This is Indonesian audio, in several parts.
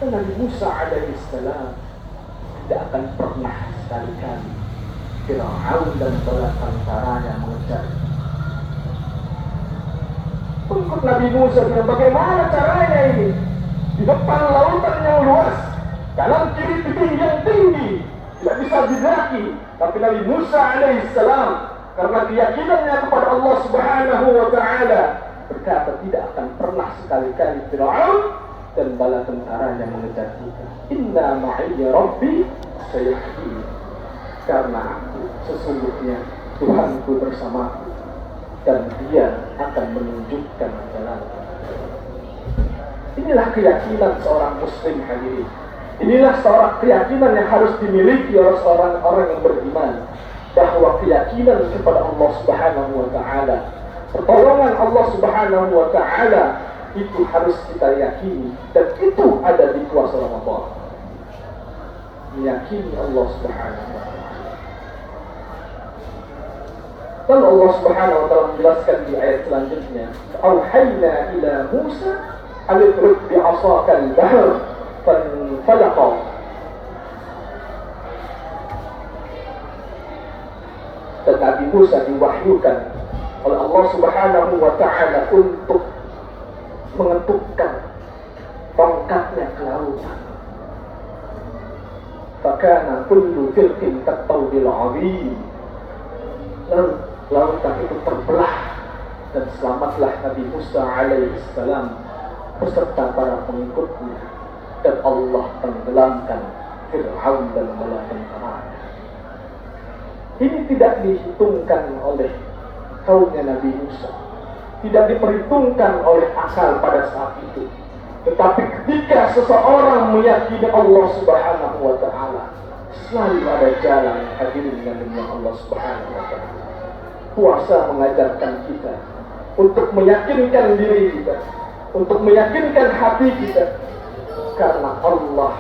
Nabi Musa alaihissalam tidak akan pernah sekali-kali Fir'aun dan bala tentaranya mengejar. Pengikut Nabi Musa bilang, bagaimana caranya ini? Di depan lautan yang luas, kanan kiri tebing yang tinggi, tidak bisa didaki. Tapi Nabi Musa alaihissalam karena keyakinannya kepada Allah Subhanahu wa Ta'ala berkata, tidak akan pernah sekali-kali Fir'aun dan bala tentaranya mengejar kita. Inna ma'iyya Rabbi sayahdini. Karena sesungguhnya Tuhanku bersamaku dan Dia akan menunjukkan jalan. Inilah keyakinan seorang Muslim hadirin. Inilah seorang keyakinan yang harus dimiliki oleh seorang orang yang beriman, bahwa keyakinan kepada Allah Subhanahu wa Ta'ala, pertolongan Allah Subhanahu wa Ta'ala itu harus kita yakini, dan itu ada di kuasa Ramadan. Meyakini Allah Subhanahu wa Ta'ala. Lalu Allah Subhanahu wa Ta'ala menjelaskan di ayat selanjutnya, "Auhayna ila Musa an idrib bi'asaka al-bahr fanfalaqa." Dan Nabi Musa diwahyukan oleh Allah Subhanahu wa Ta'ala untuk mengentukkan tongkatnya ke lautan. Fakana kullu firqin kattawdil 'azim. Lalu lautan itu terbelah dan selamatlah Nabi Musa alaihissalam beserta para pengikutnya, dan Allah tenggelamkan Fir'aun dan bala tentaranya. Ini tidak dihitungkan oleh kaumnya Nabi Musa, tidak diperhitungkan oleh akal pada saat itu. Tetapi ketika seseorang meyakini Allah Subhanahu wa Ta'ala, selalu ada jalan hadirin dengan Allah Subhanahu wa Ta'ala. Puasa mengajarkan kita untuk meyakinkan diri kita, untuk meyakinkan hati kita, karena Allah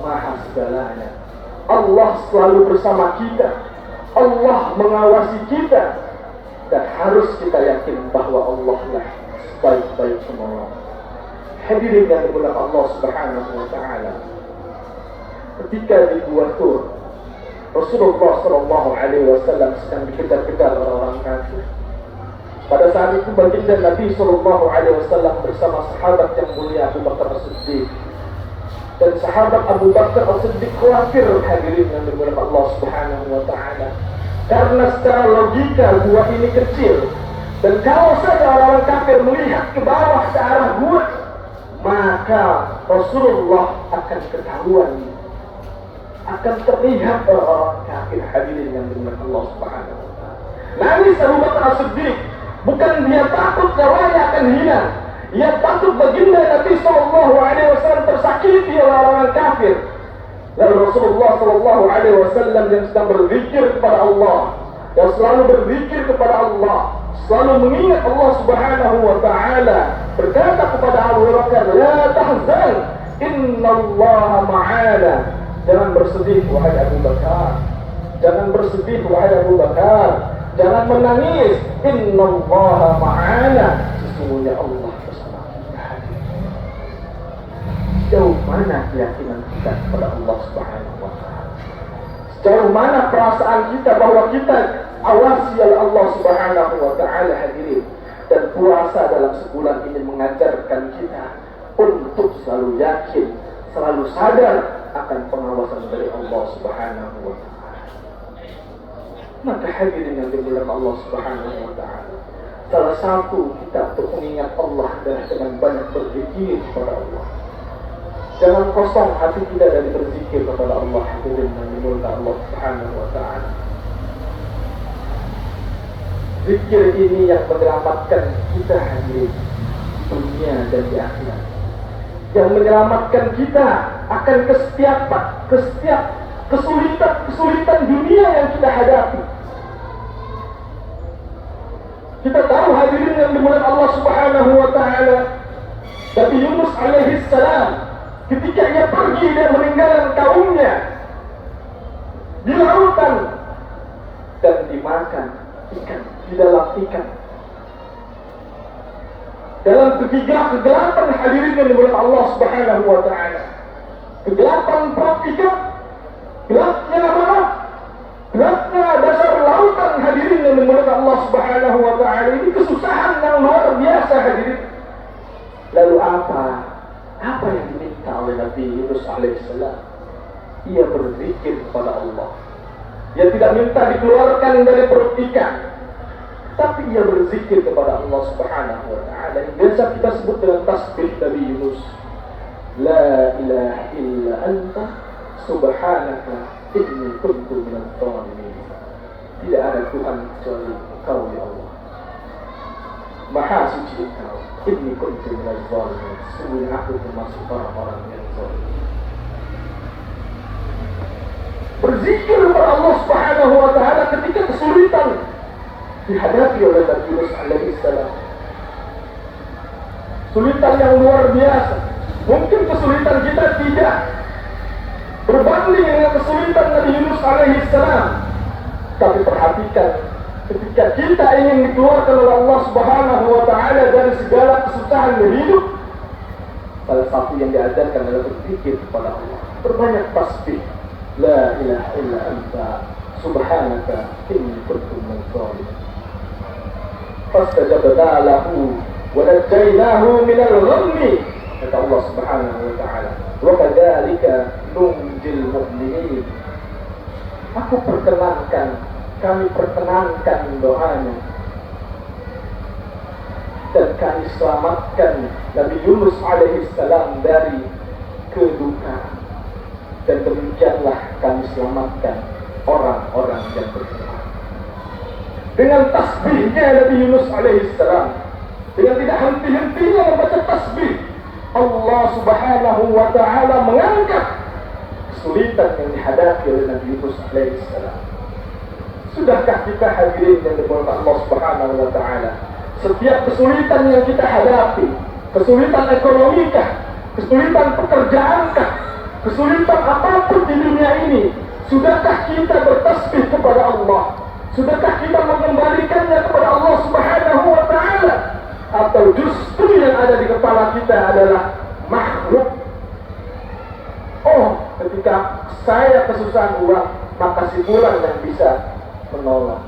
Maha segalanya. Allah selalu bersama kita, Allah mengawasi kita, dan harus kita yakin bahwa Allah lah sebaik-baik penolong. Hadirin yang dimuliakan Allah Subhanahu wa Ta'ala, ketika di Gua Tur, Rasulullah Shallallahu Alaihi Wasallam sedang dikejar-kejar orang-orang kafir. Pada saat itu baginda Nabi Shallallahu Alaihi Wasallam bersama sahabat yang mulia Abu Bakar As-Siddiq, dan sahabat Abu Bakar As-Siddiq khawatir hadirin yang dimuliakan Allah Subhanahu wa Ta'ala, karena secara logika gua ini kecil, dan kalau saja orang-orang kafir melihat ke bawah ke arah gua, maka Rasulullah akan ketahuan, akan terlihat orang-orang kafir hadirin yang dimuliakan Allah Subhanahu wa Ta'ala. Nangis Abu Bakar As-Siddiq, bukan dia takut nyawanya akan hilang, ia takut baginda Nabi Sallallahu Alaihi Wasallam tersakiti oleh orang kafir. Lalu Rasulullah Sallallahu Alaihi Wasallam yang sedang berzikir kepada Allah, yang selalu berzikir kepada Allah, selalu mengingat Allah Subhanahu wa Ta'ala, berkata kepada Abu Bakar, "La tahzan, innallaha ma'ana." Jangan bersedih wahai Abu Bakar, jangan bersedih wahai Abu Bakar, jangan menangis. Innallaha ma'ana, sesungguhnya Allah bersama kita. Sejauh mana keyakinan kita kepada Allah Subhanahu wa Ta'ala? Sejauh mana perasaan kita bahwa kita awasi oleh Allah Subhanahu wa Ta'ala hadirin? Dan puasa dalam sebulan ini mengajarkan kita untuk selalu yakin, selalu sadar akan pengawasan dari Allah Subhanahu wa Ta'ala. Maka hadirin yang dimuliakan Allah Subhanahu wa Ta'ala, salah satu kita untuk mengingat Allah dan dengan banyak berzikir kepada Allah. Jangan kosong hati kita dari berzikir kepada Allah hadirin yang dimuliakan Allah Subhanahu wa Ta'ala. Zikir ini yang menyelamatkan kita hadirin di dunia dan di akhirat, yang menyelamatkan kita akan ke setiap kesulitan dunia yang kita hadapi. Kita tahu hadirin yang dimuliakan Allah Subhanahu wa Ta'ala, Nabi Yunus alaihi salam ketika ia pergi dan meninggalkan kaumnya di lautan dan dimakan ikan di dalam ikan. Dalam kegelapan hadirin yang dimuliakan Allah Subhanahu wa Ta'ala, Kegelapan perut ikan, gelapnya mana? Gelapnya dasar lautan hadirin yang dimuliakan Allah Subhanahu wa Ta'ala. Ini kesusahan yang luar biasa hadirin. Lalu apa? Apa yang diminta oleh Nabi Yunus alaihissalam? Ia berzikir kepada Allah. Ia tidak minta dikeluarkan dari perut ikan, tapi ia berzikir kepada Allah Subhanahu wa Ta'ala. Yang biasa kita sebut dengan tasbih Nabi Yunus. La ilaha illa anta subhanaka inni kuntu minadh dhalimin. Tidak ada Tuhan kecuali Engkau ya Allah. Maha suci Engkau. Inni kuntu minadh dhalimin. Sungguh aku termasuk orang-orang yang zalim. Berzikir kepada Allah Subhanahu wa Ta'ala ketika kesulitan dihadapi oleh Nabi Yunus alaihissalam. Kesulitan yang luar biasa. Mungkin kesulitan kita tidak berbanding dengan kesulitan Nabi Yunus alaihissalam. Tapi perhatikan, ketika kita ingin dikeluarkan oleh Allah Subhanahu wa Ta'ala dari segala kesusahan hidup, salah satu yang diajarkan adalah berzikir kepada Allah. Perbanyak tasbih. La ilaha illa anta subhanaka inni kuntu minadh dhalimin. Fastajabna lahu wa najjaynahu minal ghammi. Kata Allah Subhanahu wa Ta'ala, wa kadzalika nunjil mu'minin. Aku perkenankan, kami perkenankan doanya, dan kami selamatkan Nabi Yunus alaihissalam dari kedukaan. Dan demikianlah kami selamatkan orang-orang yang beriman. Dengan tasbihnya Nabi Yunus alaihissalam, dengan tidak henti-hentinya membaca tasbih, Allah Subhanahu wa Ta'ala mengangkat kesulitan yang dihadapi oleh Nabi Yunus alaihissalam. Sudahkah kita hadirin yang dimuliakan Allah Subhanahu wa Ta'ala, setiap kesulitan yang kita hadapi, kesulitan ekonomikah, kesulitan pekerjaankah, kesulitan apapun di dunia ini, sudahkah kita bertasbih kepada Allah? Sudahkah kita mengembalikannya kepada Allah Subhanahu wa Ta'ala? Atau justru yang ada di kepala kita adalah makhluk? Oh, ketika saya kesusahan uang, maka si fulan yang bisa menolong.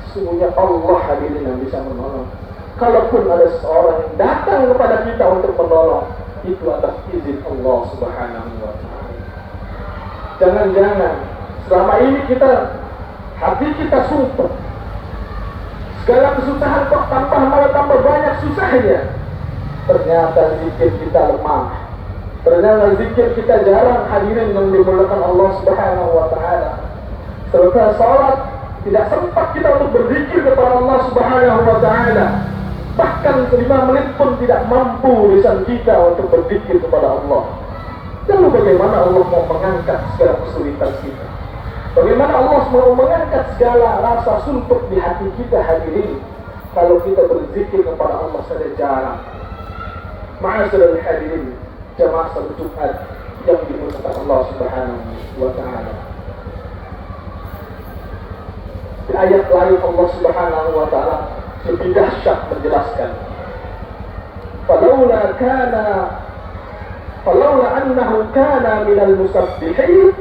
Sesungguhnya Allah hadirin yang bisa menolong. Kalaupun ada seorang yang datang kepada kita untuk menolong, itu atas izin Allah Subhanahu wa Ta'ala. Jangan-jangan selama ini hati kita sumpah, segala kesusahan kok malah tambah banyak susahnya. Ternyata zikir kita lemah. Ternyata zikir kita jarang hadirin yang dimuliakan Allah Subhanahu wa Ta'ala. Selesai salat tidak sempat kita untuk berzikir kepada Allah Subhanahu wa Ta'ala. Bahkan 5 menit pun tidak mampu lisan kita untuk berzikir kepada Allah. Lalu bagaimana Allah mau mengangkat segala kesulitan kita? Bagaimana Allah mau mengangkat segala rasa suntuk di hati kita hadirin, kalau kita berzikir kepada Allah saja jarang? Ma'asyiral hadirin, jamaah salat Jumat yang dimuliakan Allah Subhanahu wa Ta'ala. Di ayat lain Allah Subhanahu wa Ta'ala lebih dahsyat menjelaskan, Falaula annahu kana minal musabbihin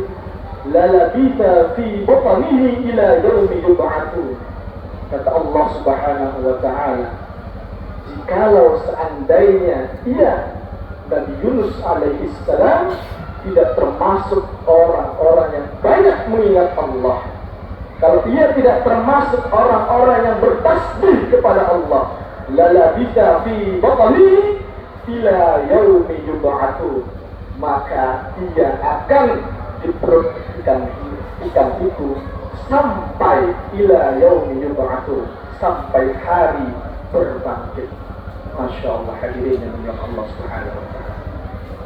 lalabitha fi batnihi ila yaumi yub'atsun. Kata Allah Subhanahu wa Ta'ala, jikalau seandainya Nabi Yunus alaihissalam tidak termasuk orang-orang yang banyak mengingat Allah, kalau ia tidak termasuk orang-orang yang bertasbih kepada Allah, lalabitha fi batnihi ila yaumi yub'atsun, maka ia akan di perut ikan itu sampai ila yaumi yub'atsun, sampai hari berbangkit. Masya Allah hadirin yang dimuliakan Allah Subhanahu wa Ta'ala.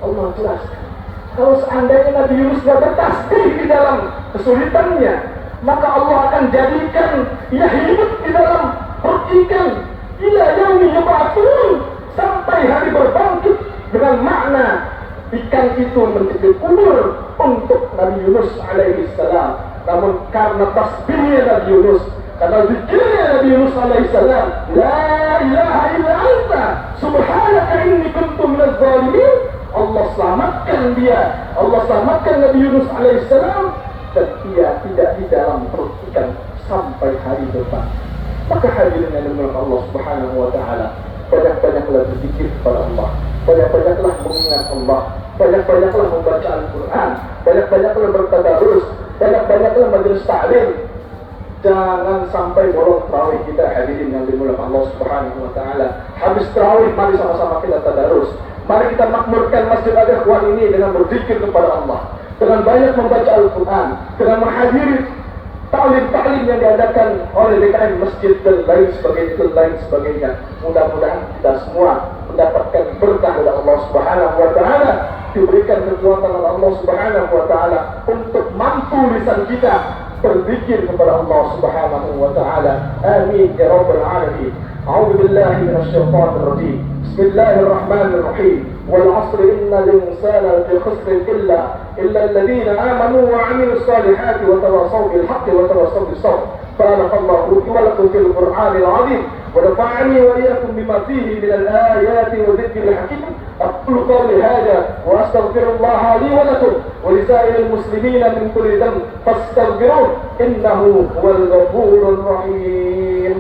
Allah jelaskan, kalau seandainya Nabi Yunus tidak bertasbih di dalam kesulitannya, maka Allah akan jadikan ia hidup di dalam perut ikan ila yaumi yub'atsun, sampai hari berbangkit, dengan makna ikan itu menjadi kubur untuk Nabi Yunus alaihissalam. Namun karena tasbihnya Nabi Yunus, karena zikirnya Nabi Yunus alaihissalam, la ilaha illa anta subhanaka inni kuntu minadh dhalimin, Allah selamatkan dia, Allah selamatkan Nabi Yunus alaihissalam, dan dia tidak di dalam perut ikan sampai hari depan. Maka hadirin yang dimuliakan Allah Subhanahu wa taala, banyak-banyaklah berzikir kepada Allah, banyak-banyaklah mengingat Allah, banyak-banyaklah membaca Al-Quran, banyak-banyaklah bertadarus, banyak-banyaklah majelis ta'lim. Jangan sampai bolong tarawih kita, hadirin yang dimuliakan Allah Subhanahu wa taala. Habis tarawih, mari sama-sama kita tadarus. Mari kita makmurkan Masjid Al-Ikhwan ini dengan berzikir kepada Allah, dengan banyak membaca Al-Quran, dengan menghadiri taklim yang diadakan oleh DKM Masjid dan lain sebagainya. Mudah-mudahan kita semua mendapatkan berkah dari Allah Subhanahu wa taala, diberikan kekuatan oleh Allah Subhanahu wa taala untuk mampu lisan kita berzikir kepada Allah Subhanahu wa taala. Amin ya rabbal alamin. A'udzu billahi minasyaitonir rajim. Bismillahirrahmanirrahim. Wal 'asri innal insana lafi khusr illa alladhina amanu wa 'amilus salihati wa tawassaw bil haqqi wa tawassaw bis sabr. Barakallahu li wa lakum fil Qur'anil 'azim. ونفعني وإياكم بما فيه من الآيات والذكر الحكيم. أقول قولي هذا وأستغفر الله لي ولكم ولسائر المسلمين من كل ذنب فاستغفروه إنه هو الغفور الرحيم.